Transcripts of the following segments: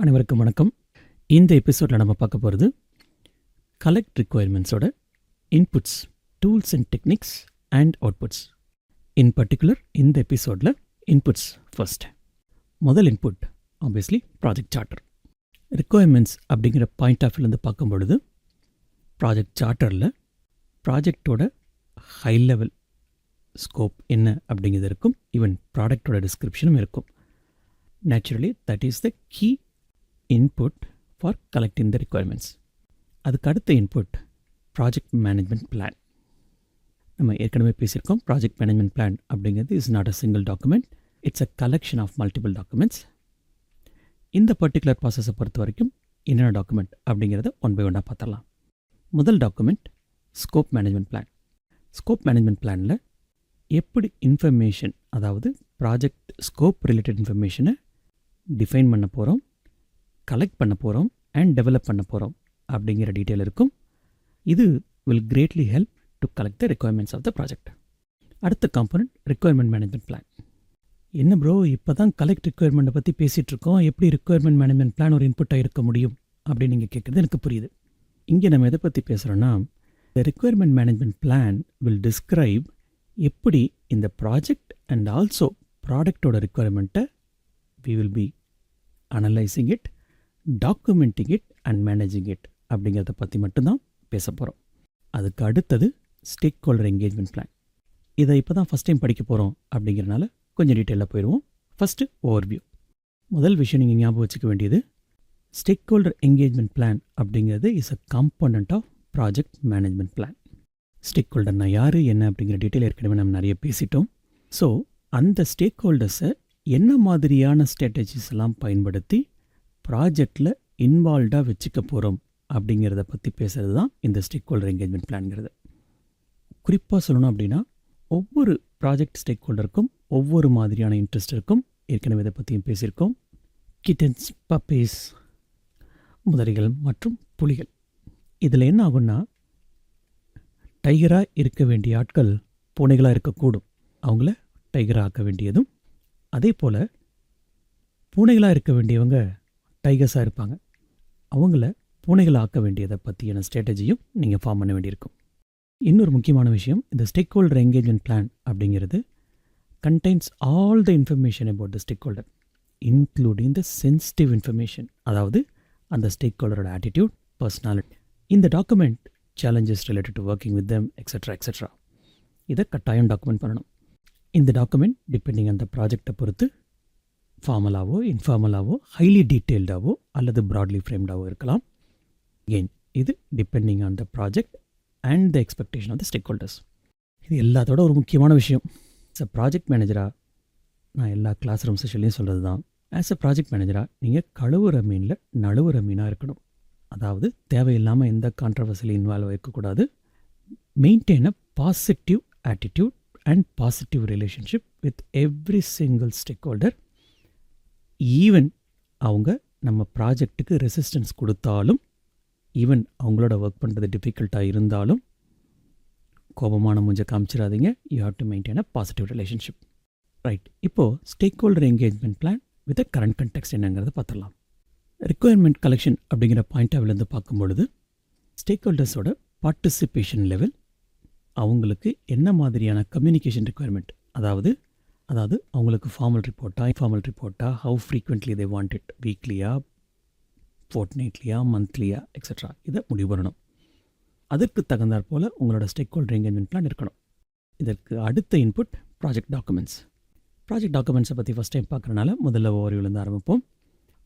அனைவருக்கும் வணக்கம். இந்த எபிசோடில் நம்ம பார்க்க போகிறது கலெக்ட் ரிக்குயர்மெண்ட்ஸோட inputs, tools and techniques and outputs. In particular இந்த எபிசோடில் இன்புட்ஸ் ஃபர்ஸ்ட். முதல் input obviously project charter. Requirements அப்படிங்கிற பாயிண்ட் ஆஃப் வியூலேருந்து பார்க்கும் பொழுது ப்ராஜெக்ட் சார்ட்டரில் ப்ராஜெக்டோட ஹை லெவல் ஸ்கோப் என்ன அப்படிங்கிறது இருக்கும். ஈவன் ப்ராடக்டோட டிஸ்கிரிப்ஷனும் இருக்கும். Naturally that is the key input for collecting the requirements. அதுக்கு அடுத்த இன்புட் ப்ராஜெக்ட் மேனேஜ்மெண்ட் பிளான். நம்ம ஏற்கனவே பேசியிருக்கோம். ப்ராஜெக்ட் மேனேஜ்மெண்ட் பிளான் அப்படிங்கிறது is not a single document, it's a collection of multiple documents. இந்த பர்டிகுலர் ப்ராசஸை பொறுத்த வரைக்கும் என்னென்ன டாக்குமெண்ட் அப்படிங்கிறத ஒன் பை ஒன்னாக பார்த்துடலாம். முதல் document scope management plan. Scope management பிளானில் எப்படி இன்ஃபர்மேஷன், அதாவது ப்ராஜெக்ட் ஸ்கோப் ரிலேட்டட் இன்ஃபர்மேஷனை டிஃபைன் பண்ண போகிறோம், கலெக்ட் பண்ண போகிறோம் அண்ட் டெவலப் பண்ண போகிறோம் அப்படிங்கிற டீட்டெயில் இருக்கும். இது will greatly help to collect the requirements of the project. அடுத்த காம்பனண்ட் ரிக்குயர்மெண்ட் மேனேஜ்மெண்ட் பிளான். என்ன ப்ரோ, இப்போ தான் கலெக்ட் ரிக்குயர்மெண்ட்டை பற்றி பேசிகிட்ருக்கோம், எப்படி ரிக்குயர்மெண்ட் மேனேஜ்மெண்ட் பிளான் ஒரு இன்புட்டாக இருக்க முடியும் அப்படின்னு நீங்கள் கேட்குறது எனக்கு புரியுது. இங்கே நம்ம எதை பற்றி பேசுகிறோன்னா, the requirement management plan will describe எப்படி இந்த ப்ராஜெக்ட் அண்ட் ஆல்சோ ப்ராடக்டோட ரிக்குயர்மெண்ட்டை we will be analyzing it, documenting it and managing it அப்படிங்கிறத பற்றி மட்டும்தான் பேச போகிறோம். அதுக்கு அடுத்தது ஸ்டேக் ஹோல்டர் என்கேஜ்மெண்ட் பிளான். இதை இப்போ தான் ஃபஸ்ட் டைம் படிக்க போகிறோம் அப்படிங்கிறனால கொஞ்சம் டீட்டெயிலாக போயிடுவோம். First overview. முதல் விஷயம் நீங்கள் ஞாபகம் வச்சுக்க வேண்டியது, ஸ்டேக் ஹோல்டர் என்கேஜ்மெண்ட் பிளான் அப்படிங்கிறது is a component of project management plan. ஸ்டேக் ஹோல்டர்னா யார் என்ன அப்படிங்கிற டீட்டெயில் ஏற்கனவே நம்ம நிறைய பேசிட்டோம். ஸோ அந்த ஸ்டேக் ஹோல்டர்ஸை என்ன மாதிரியான ஸ்ட்ராட்டஜிஸ் எல்லாம் பயன்படுத்தி ப்ராஜெக்டில் இன்வால்வ்டாக வச்சுக்க போகிறோம் அப்படிங்கிறத பற்றி பேசுகிறது தான் இந்த ஸ்டேக் ஹோல்டர் என்கேஜ்மெண்ட் பிளான்ங்கிறது. குறிப்பாக சொல்லணும் அப்படின்னா, ஒவ்வொரு ப்ராஜெக்ட் ஸ்டேக் ஹோல்டருக்கும் ஒவ்வொரு மாதிரியான இன்ட்ரெஸ்ட் இருக்கும். ஏற்கனவே இதை பற்றியும் பேசியிருக்கோம். கிட்டன்ஸ், பப்பீஸ், முதலைகள் மற்றும் புலிகள். இதில் என்ன ஆகும்னா, டைகராக இருக்க வேண்டிய ஆட்கள் பூனைகளாக இருக்கக்கூடும். அவங்கள டைகராக ஆக்க வேண்டியதும், அதே போல் பூனைகளாக இருக்க வேண்டியவங்க டைகர்ஸாக இருப்பாங்க. அவங்கள பூனைகளை ஆக்க வேண்டியதை பற்றியான ஸ்ட்ராட்டஜியும் நீங்கள் ஃபார்ம் பண்ண வேண்டியிருக்கும். இன்னொரு முக்கியமான விஷயம், இந்த ஸ்டேக் ஹோல்டர் என்கேஜ்மெண்ட் பிளான் அப்படிங்கிறது contains all the information about the stake holder, including the sensitive information, அதாவது அந்த ஸ்டேக் ஹோல்டரோட ஆட்டிடியூட், பர்சனாலிட்டி. இந்த document challenges related to working with them extra extra. இதை கட்டாயம் டாக்குமெண்ட் பண்ணணும். இந்த டாக்குமெண்ட் டிபெண்டிங் அந்த ப்ராஜெக்டை பொறுத்து ஃபார்மலாவோ இன்ஃபார்மலாவோ ஹைலி டீட்டெயில்டாவோ அல்லது ப்ராட்லி ஃப்ரேம்டாவோ இருக்கலாம். எகெயின் இது depending on the project and the expectation of the stake holders. இது எல்லாத்தோட ஒரு முக்கியமான விஷயம். ஆஸ் அ ப்ராஜெக்ட் மேனேஜராக நான் எல்லா கிளாஸ் ரூம் செஷன்லையும் சொல்கிறது தான், ஆஸ் அ ப்ராஜெக்ட் மேனேஜராக நீங்கள் கழுவுற மீனில் நழுவுற மீனாக இருக்கணும். அதாவது தேவையில்லாமல் எந்த கான்ட்ரவர்சியில் இன்வால்வ் இருக்கக்கூடாது. Maintain a positive attitude and positive relationship with every single stakeholder. ஈவன் அவங்க நம்ம ப்ராஜெக்ட்டுக்கு ரெசிஸ்டன்ஸ் கொடுத்தாலும், ஈவன் அவங்களோட ஒர்க் பண்ணுறது டிஃபிகல்ட்டாக இருந்தாலும் கோபமான மூஞ்ச காமிச்சிடாதீங்க. You have to maintain a positive relationship. Right, இப்போது stack holder engagement plan with a current context என்னங்கிறத பார்த்துடலாம். ரிக்குயர்மெண்ட் கலெக்ஷன் அப்படிங்கிற பாயிண்ட் ஆஃப் வியூலேருந்து பார்க்கும் பொழுது, ஸ்டேக் ஹோல்டர்ஸோட பார்ட்டிசிபேஷன் லெவல், அவங்களுக்கு என்ன மாதிரியான கம்யூனிகேஷன் ரிக்குயர்மெண்ட், அதாவது அவங்களுக்கு ஃபார்மல் ரிப்போர்ட்டா இன்ஃபார்மல் ரிப்போர்ட்டா, how frequently they want it, வீக்லியா, ஃபோர்ட்நைட்லியா, மந்த்லியா எக்ஸட்ரா, இதை முடிவு பண்ணணும். அதற்கு தகுந்தாற் போல் உங்களோட ஸ்டேக் ஹோல்டர் என்கேஜ்மெண்ட் பிளான் இருக்கணும். இதற்கு அடுத்த இன்புட் ப்ராஜெக்ட் டாக்குமெண்ட்ஸ். ப்ராஜெக்ட் டாக்குமெண்ட்ஸை பற்றி ஃபஸ்ட் டைம் பார்க்குறனால முதல்ல ஓவர்வியூலேருந்து ஆரம்பிப்போம்.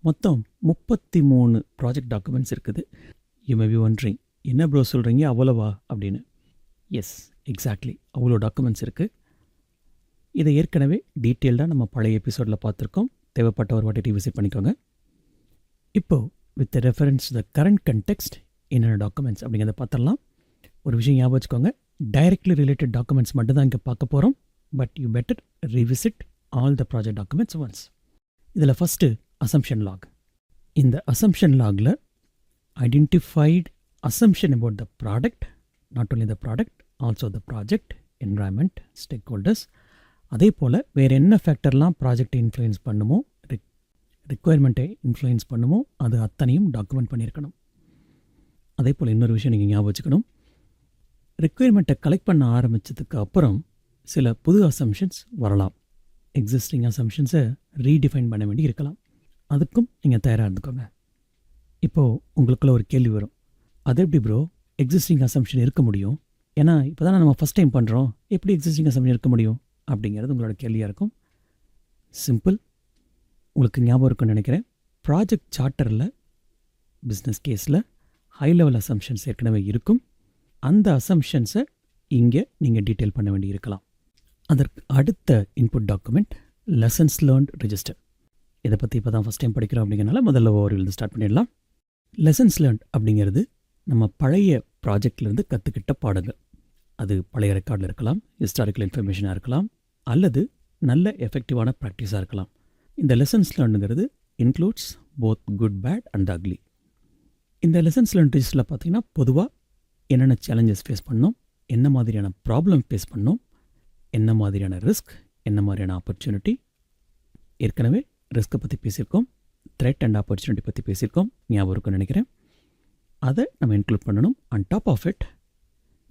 மொத்தம் 33 ப்ராஜெக்ட் டாக்குமெண்ட்ஸ் இருக்குது. யூ மே பி ஒன்றிங், என்ன ப்ரோ சொல்கிறீங்க அவ்வளவா அப்படின்னு. எஸ், எக்ஸாக்ட்லி, அவ்வளோ டாக்குமெண்ட்ஸ் இருக்குது. இதை ஏற்கனவே டீட்டெயில்டாக நம்ம பழைய எபிசோடில் பார்த்துருக்கோம். தேவைப்பட்ட ஒரு வாட்டி விசிட் பண்ணிக்கோங்க. இப்போது with reference to the current context என்னென்ன டாக்குமெண்ட்ஸ் அப்படிங்கிறத பார்த்துடலாம். ஒரு விஷயம் ஞாபகம் வச்சுக்கோங்க, டைரக்ட்லி ரிலேட்டட் டாக்குமெண்ட்ஸ் மட்டும் தான் இங்கே பார்க்க போகிறோம். But you better revisit all the project documents once. இதில் ஃபஸ்ட்டு அசம்ஷன் லாக். இந்த அசம்ஷன் லாகில் identified assumption about the product, not only the product, also the project, environment, stakeholders. அதே போல் வேறு என்ன ஃபேக்டர்லாம் ப்ராஜெக்டை இன்ஃப்ளூயன்ஸ் பண்ணுமோ, ரிக்குவயர்மெண்ட்டை இன்ஃப்ளூயன்ஸ் பண்ணுமோ அது அத்தனையும் டாக்குமெண்ட் பண்ணியிருக்கணும். அதே போல் இன்னொரு விஷயம் நீங்கள் ஞாபகம் வச்சுக்கணும். ரிக்குவயர்மெண்ட்டை கலெக்ட் பண்ண ஆரம்பித்ததுக்கு அப்புறம் சில புது அசம்ஷன்ஸ் வரலாம். எக்ஸிஸ்டிங் அசம்ஷன்ஸை ரீடிஃபைன் பண்ண வேண்டி இருக்கலாம். அதுக்கும் நீங்கள் தயாராக இருந்துக்கோங்க. இப்போது உங்களுக்குள்ள ஒரு கேள்வி வரும். அது எப்படி ப்ரோ எக்ஸிஸ்டிங் அசம்ஷன் இருக்க முடியும்? ஏன்னா இப்போ தான் நம்ம ஃபஸ்ட் டைம் பண்ணுறோம், எப்படி எக்ஸிஸ்டிங் அசம்ஷன் இருக்க முடியும் அப்படிங்கிறது உங்களோட கேள்வியாக இருக்கும். சிம்பிள். உங்களுக்கு ஞாபகம் இருக்குன்னு நினைக்கிறேன். ப்ராஜெக்ட் சார்ட்டரில் பிஸ்னஸ் கேஸில் ஹை லெவல் அசம்ஷன்ஸ் ஏற்கனவே இருக்கும். அந்த அசம்ஷன்ஸை இங்கே நீங்கள் டீட்டெயில் பண்ண வேண்டி இருக்கலாம். அதற்கு அடுத்த input document lessons learnt register. இதை பற்றி இப்போ தான் ஃபஸ்ட் டைம் படிக்கிறோம் அப்படிங்கிறனால முதல்ல ஓவர்வியூ ஸ்டார்ட் பண்ணிடலாம். லெசன்ஸ் லேர்ன்ட் அப்படிங்கிறது நம்ம பழைய ப்ராஜெக்ட்லேருந்து கற்றுக்கிட்ட பாடங்கள். அது பழைய ரெக்கார்டில் இருக்கலாம், ஹிஸ்டாரிக்கல் இன்ஃபர்மேஷனாக இருக்கலாம், அல்லது நல்ல எஃபெக்டிவான ப்ராக்டிஸாக இருக்கலாம். இந்த லெசன்ஸ் லேர்னுங்கிறது includes both good, bad and ugly. இந்த லெசன்ஸ் லேர்ன் ரெஜிஸ்டரில் பார்த்தீங்கன்னா பொதுவாக என்னென்ன சேலஞ்சஸ் ஃபேஸ் பண்ணோம், என்ன மாதிரியான ப்ராப்ளம் ஃபேஸ் பண்ணோம், என்ன மாதிரியான ரிஸ்க், என்ன மாதிரியான ஆப்பர்ச்சுனிட்டி. ஏற்கனவே ரிஸ்க்கை பற்றி பேசியிருக்கோம், த்ரெட் அண்ட் ஆப்பர்ச்சுனிட்டி பற்றி பேசியிருக்கோம், ஞாபகம் இருக்குன்னு நினைக்கிறேன். அதை நம்ம இன்க்ளூட் பண்ணணும். ஆன் டாப் ஆஃப் இட்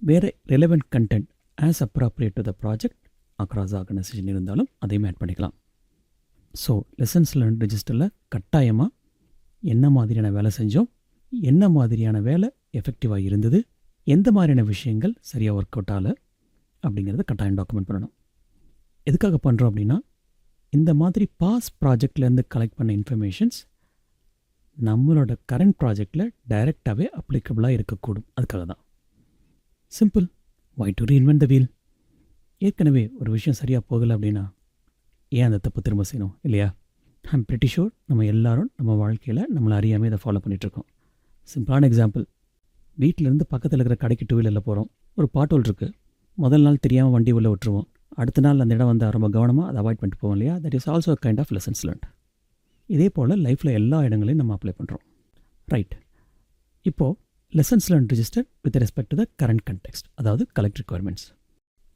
வேறு relevant content as appropriate to the project across organisation இருந்தாலும் அதையும் ஆட் பண்ணிக்கலாம். ஸோ லெசன்ஸ் லேர்ன் ரெஜிஸ்டரில் கட்டாயமாக என்ன மாதிரியான வேலை செஞ்சோம், என்ன மாதிரியான வேலை எஃபெக்டிவாக இருந்தது, எந்த மாதிரியான விஷயங்கள் சரியாக ஒர்க் அவுட் ஆகலை அப்படிங்கிறத கட்டாயம் டாக்குமெண்ட் பண்ணணும். எதுக்காக பண்ணுறோம் அப்படின்னா, இந்த மாதிரி பாஸ் ப்ராஜெக்ட்லேருந்து கலெக்ட் பண்ண இன்ஃபர்மேஷன்ஸ் நம்மளோட கரண்ட் ப்ராஜெக்டில் டைரெக்டாகவே அப்ளிகபிளாக இருக்கக்கூடும். அதுக்காக தான். Simple. Why to reinvent the wheel? ஏற்கனவே ஒரு விஷயம் சரியாக போகலை அப்படின்னா ஏன் அந்த தப்பு திரும்ப செய்யணும் இல்லையா? ஐம் பிரிட்டி ஷூர் நம்ம எல்லாரும் நம்ம வாழ்க்கையில் நம்மளை அறியாமல் இதை ஃபாலோ பண்ணிகிட்ருக்கோம். சிம்பிளான எக்ஸாம்பிள். வீட்டிலேருந்து பக்கத்தில் இருக்கிற கடைக்கு 2 வீலரில் போகிறோம். ஒரு பாட்டோல் இருக்குது. முதல் நாள் தெரியாமல் வண்டி உள்ளே விட்டுருவோம். அடுத்த நாள் அந்த இடம் வந்து ரொம்ப கவனமாக அதை அவாய்ட் பண்ணிட்டு போவோம் இல்லையா? That is also kind of lessons learnt. இதே போல் லைஃப்பில் எல்லா இடங்களையும் நம்ம அப்ளை பண்ணுறோம். ரைட். இப்போது lessons learn register with respect to the current context, அதாவது collect requirements.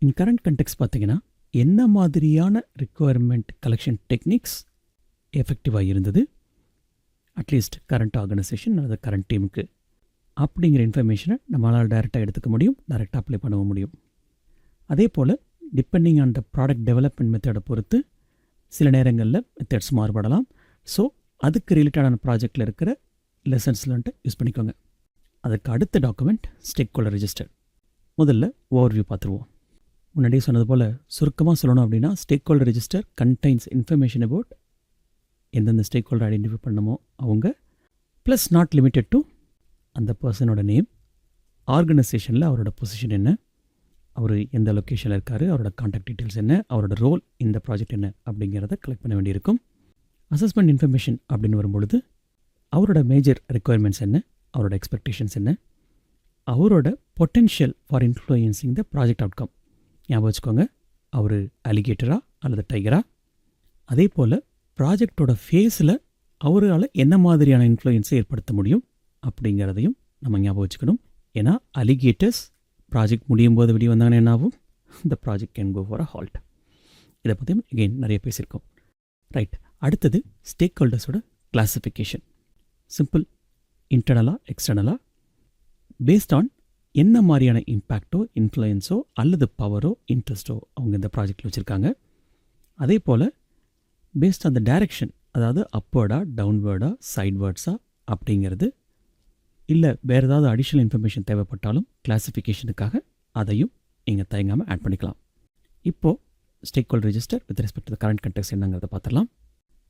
In current context பார்த்தீங்கன்னா என்ன மாதிரியான ரிக்குவயர்மெண்ட் கலெக்ஷன் டெக்னிக்ஸ் எஃபெக்டிவாக இருந்தது, அட்லீஸ்ட் கரண்ட் ஆர்கனைசேஷன் அல்லது கரண்ட் டீமுக்கு அப்படிங்கிற இன்ஃபர்மேஷனை நம்மளால் டைரெக்டாக எடுத்துக்க முடியும், டைரெக்டாக அப்ளை பண்ணவும் முடியும். அதே போல் depending on the product development மெத்தடை பொறுத்து சில நேரங்களில் மெத்தட்ஸ் மாறுபடலாம். ஸோ அதுக்கு ரிலேட்டடான ப்ராஜெக்டில் இருக்கிற லெசன்ஸ் லேர்ன்ட்டை யூஸ் பண்ணிக்கோங்க. அதுக்கு அடுத்த டாக்குமெண்ட் ஸ்டேக் ஹோல்டர் ரெஜிஸ்டர். முதல்ல ஓவர்வியூ பார்த்துருவோம். முன்னாடியே சொன்னது போல் சுருக்கமாக சொல்லணும் அப்படின்னா, stake holder register contains information about எந்தெந்த ஸ்டேக் ஹோல்டர் ஐடென்டிஃபை பண்ணமோ அவங்க, ப்ளஸ் நாட் லிமிட்டட் டு அந்த பர்சனோட நேம், ஆர்கனைசேஷனில் அவரோட பொசிஷன் என்ன, அவர் எந்த லொக்கேஷனில் இருக்கார், அவரோட கான்டாக்ட் டீட்டெயில்ஸ் என்ன, அவரோட ரோல் இந்த ப்ராஜெக்ட் என்ன அப்படிங்கிறத கலெக்ட் பண்ண வேண்டியிருக்கும். அசஸ்மெண்ட் இன்ஃபர்மேஷன் அப்படின்னு வரும்பொழுது அவரோட மேஜர் ரெக்குவயர்மெண்ட்ஸ் என்ன, அவரோட எக்ஸ்பெக்டேஷன்ஸ் என்ன, அவரோட potential for influencing the project outcome. ஞாபகம் வச்சுக்கோங்க, அவர் அலிகேட்டரா அல்லது டைகரா. அதே போல் ப்ராஜெக்டோட ஃபேஸில் அவரால் என்ன மாதிரியான இன்ஃப்ளூயன்ஸை ஏற்படுத்த முடியும் அப்படிங்கிறதையும் நம்ம ஞாபகம் வச்சுக்கணும். ஏன்னா அலிகேட்டர்ஸ் ப்ராஜெக்ட் முடியும் போது வெளியே வந்தாங்கன்னா என்ன ஆகும்? இந்த project can go for a halt. இதை பற்றியும் எகெயின் நிறைய பேசியிருக்கோம். ரைட். அடுத்தது ஸ்டேக் ஹோல்டர்ஸோட கிளாஸிஃபிகேஷன். சிம்பிள். இன்டர்னலாக, எக்ஸ்டர்னலாக, பேஸ்ட் ஆன் என்ன மாதிரியான இம்பேக்டோ, இன்ஃப்ளூயன்ஸோ அல்லது பவரோ, இன்ட்ரெஸ்ட்டோ அவங்க இந்த ப்ராஜெக்டில் வச்சுருக்காங்க. அதே போல் பேஸ்ட் ஆன் த டைரக்ஷன், அதாவது அப்வேர்டா, டவுன்வேர்டா, சைட்வேர்ட்ஸா அப்படிங்கிறது, இல்லை வேறு ஏதாவது அடிஷ்னல் இன்ஃபர்மேஷன் தேவைப்பட்டாலும் கிளாஸிஃபிகேஷனுக்காக அதையும் நீங்கள் தயங்காமல் ஆட் பண்ணிக்கலாம். இப்போது stack holder register with respect to the current context என்னங்கிறத பார்த்துடலாம்.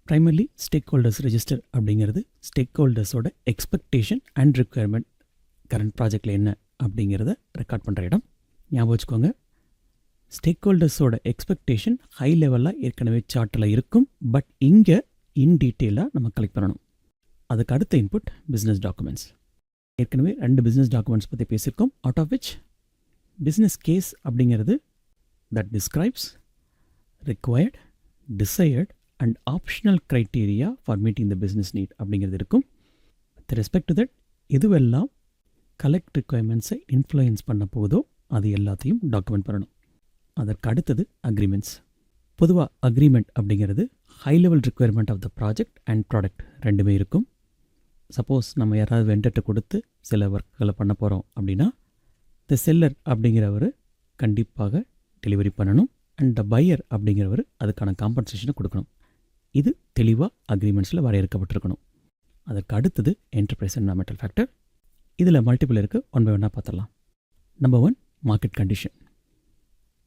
ப்ரைமர்லி ஸ்டேக் ஹோல்டர்ஸ் ரெஜிஸ்டர் அப்படிங்கிறது ஸ்டேக் ஹோல்டர்ஸோட எக்ஸ்பெக்டேஷன் அண்ட் ரிக்குவயர்மெண்ட் கரண்ட் ப்ராஜெக்டில் என்ன அப்படிங்கிறத ரெக்கார்ட் பண்ணுற இடம். ஞாபகம் வச்சுக்கோங்க, ஸ்டேக் ஹோல்டர்ஸோட எக்ஸ்பெக்டேஷன் ஹை லெவலில் ஏற்கனவே சார்ட்டில் இருக்கும். பட் இங்கே இன் டீட்டெயிலாக நம்ம கலெக்ட் பண்ணணும். அதுக்கு அடுத்த இன்புட் பிஸ்னஸ் டாக்குமெண்ட்ஸ். ஏற்கனவே 2 பிஸ்னஸ் டாக்குமெண்ட்ஸ் பற்றி பேசியிருக்கோம். Out of which business case அப்படிங்கிறது that describes required, desired and optional criteria for meeting the business need அப்படிங்கிறது இருக்கும். வித் ரெஸ்பெக்ட் டு தட் எதுவெல்லாம் கலெக்ட் ரிக்குவயர்மெண்ட்ஸை இன்ஃப்ளூயன்ஸ் பண்ண போதோ அது எல்லாத்தையும் டாக்குமெண்ட் பண்ணணும். அதற்கு அடுத்தது அக்ரிமெண்ட்ஸ். பொதுவாக அக்ரிமெண்ட் அப்படிங்கிறது high level requirement of the project and product ரெண்டுமே இருக்கும். சப்போஸ் நம்ம யாராவது வெண்டர்கிட்ட கொடுத்து சில ஒர்க்குகளை பண்ண போகிறோம் அப்படின்னா த செல்லர் அப்படிங்கிறவர் கண்டிப்பாக டெலிவரி பண்ணணும் அண்ட் த பையர் அப்படிங்கிறவர் அதுக்கான காம்பன்சேஷனை கொடுக்கணும். இது தெளிவாக அக்ரிமெண்ட்ஸில் வரையறுக்கப்பட்டிருக்கணும். அதற்கு அடுத்தது என்டர்பிரைஸ் என்விரான்மெண்டல் ஃபேக்டர். இதில் மல்டிபிள் இருக்குது, ஒன் பை ஒன்னாக பார்த்துடலாம். Number 1 market condition.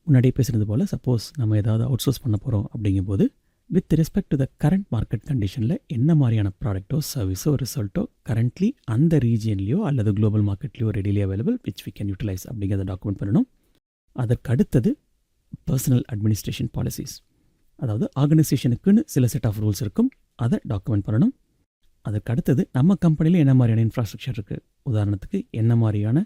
முன்னாடியே பேசுகிறது போல் சப்போஸ் நம்ம ஏதாவது அவுட் சோர்ஸ் பண்ண போகிறோம் அப்படிங்கும்போது with respect to the current market கண்டிஷனில் என்ன மாதிரியான ப்ராடக்ட்டோ சர்வீஸோ ரிசல்ட்டோ கரண்ட்லி அந்த ரீஜியன்லேயோ அல்லது குளோபல் மார்க்கெட்லேயோ readily available which we can utilise அப்படிங்கிறத டாக்குமெண்ட் பண்ணணும். அதற்கு அடுத்தது பர்சனல் அட்மினிஸ்ட்ரேஷன் பாலிசிஸ், அதாவது ஆர்கனைசேஷனுக்குன்னு சில செட் ஆஃப் ரூல்ஸ் இருக்கும், அதை டாக்குமெண்ட் பண்ணணும். அதற்கு அடுத்தது நம்ம கம்பெனியில் என்ன மாதிரியான இன்ஃப்ராஸ்ட்ரக்சர் இருக்குது, உதாரணத்துக்கு என்ன மாதிரியான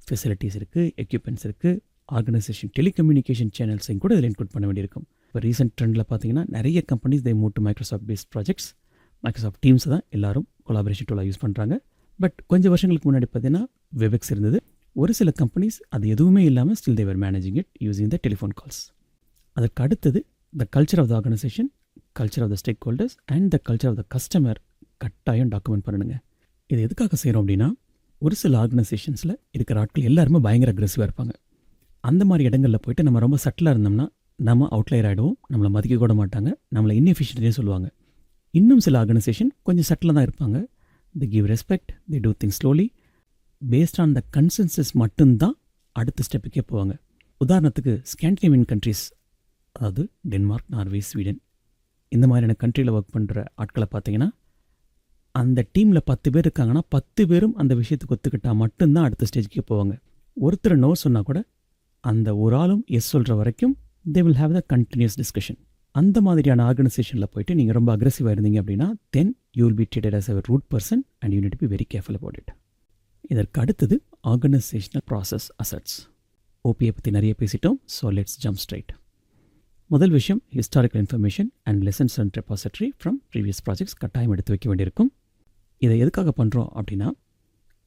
ஃபெசிலிட்டிஸ் இருக்குது, எக்யூப்மெண்ட்ஸ் இருக்குது, ஆர்கனைசேஷன் டெலிகம்யூனிகேஷன் சேனல்ஸையும் கூட இதில் இன்க்ளூட் பண்ண வேண்டியிருக்கும். இப்போ ரீசெண்ட் ட்ரெண்டில் பார்த்தீங்கன்னா நிறைய companies they move to Microsoft based projects. Microsoft Teams தான் எல்லாரும் கொலாபரேஷன் டூலாக யூஸ் பண்ணுறாங்க. பட் கொஞ்சம் வருஷங்களுக்கு முன்னாடி பார்த்தீங்கன்னா வெபெக்ஸ் இருந்தது. ஒரு சில கம்பெனிஸ் அது எதுவுமே இல்லாமல் still they're managing it using the telephone calls. அதற்கு அடுத்தது the culture of the organisation, culture of the stake holders and the culture of the customer கட்டாயம் டாக்குமெண்ட் பண்ணணுங்க. இது எதுக்காக செய்கிறோம் அப்படின்னா ஒரு சில ஆர்கனைசேஷன்ஸில் இருக்கிற ஆட்கள் எல்லாருமே பயங்கர அக்ரெசிவாக இருப்பாங்க. அந்த மாதிரி இடங்களில் போய்ட்டு நம்ம ரொம்ப சட்டிலாக இருந்தோம்னா நம்ம அவுட்லையர் ஆகிடுவோம், நம்மளை மதிக்க கூட மாட்டாங்க, நம்மளை இன்எஃபிஷியன்ட்டே சொல்லுவாங்க. இன்னும் சில ஆர்கனைசேஷன் கொஞ்சம் சட்டிலாக தான் இருப்பாங்க. They give respect, they do things slowly, based on the consensus மட்டும்தான் அடுத்த ஸ்டெப்புக்கே போவாங்க. உதாரணத்துக்கு ஸ்காண்டினேவியன் கண்ட்ரீஸ், அதாவது டென்மார்க், நார்வே, ஸ்வீடன், இந்த மாதிரியான கண்ட்ரியில் ஒர்க் பண்ணுற ஆட்களை பார்த்தீங்கன்னா அந்த டீமில் 10 பேர் இருக்காங்கன்னா 10 பேரும் அந்த விஷயத்துக்கு ஒத்துக்கிட்டால் மட்டும்தான் அடுத்த ஸ்டேஜுக்கே போவாங்க. ஒருத்தர் நோ சொன்னால் கூட அந்த ஒரு ஆளும் எஸ் சொல்கிற வரைக்கும் they will have the continuous discussion. அந்த மாதிரியான ஆர்கனைசேஷனில் போய்ட்டு நீங்கள் ரொம்ப அக்ரெசிவாக இருந்தீங்க அப்படின்னா then you will be treated as a rude person and you need to be very careful about it. இதற்கு அடுத்தது ஆர்கனைசேஷனல் ப்ராசஸ் அசட்ஸ். ஓபியை பற்றி நிறைய பேசிட்டோம், ஸோ லெட்ஸ் ஜம்ப் ஸ்ட்ரைட். முதல் விஷயம் historical information and lessons and repository from previous projects கட்டாயம் எடுத்து வைக்க வேண்டியிருக்கும். இதை எதுக்காக பண்ணுறோம் அப்படின்னா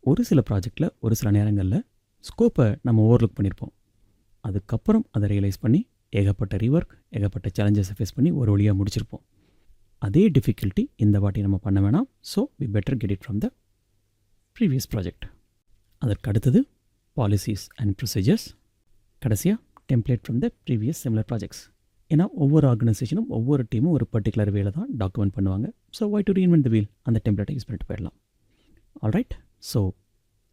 ஒரு சில ப்ராஜெக்டில் ஒரு சில நேரங்களில் ஸ்கோப்பை நம்ம ஓவர்லுக் பண்ணியிருப்போம். அதுக்கப்புறம் அதை ரியலைஸ் பண்ணி ஏகப்பட்ட ரீவொர்க், ஏகப்பட்ட சேலஞ்சஸை ஃபேஸ் பண்ணி ஒரு வழியாக முடிச்சிருப்போம். அதே டிஃபிகல்ட்டி இந்த வாட்டி நம்ம பண்ண வேணாம். So we better get it from the previous project. அதற்கு அடுத்தது பாலிசிஸ் அண்ட் ப்ரொசீஜர்ஸ். கடைசியாக template from the previous similar projects. ஏன்னா ஒவ்வொரு ஆர்கனைசேஷனும் ஒவ்வொரு டீமும் ஒரு பர்டிகுலர் வேலை தான் டாக்குமெண்ட் பண்ணுவாங்க. So why to reinvent the wheel, அந்த டெம்ப்ளேட்டை யூஸ் பண்ணிட்டு போயிடலாம். ஆல்ரைட், ஸோ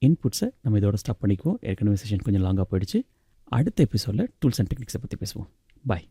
இன்புட்ஸை நம்ம இதோட ஸ்டாப் பண்ணிக்குவோம். ஏற்கனவே செஷன் கொஞ்சம் லாங்காக போயிடுச்சு. அடுத்த எபிசோடில் டூல்ஸ் அண்ட் டெக்னிக்ஸை பற்றி பேசுவோம். பாய்.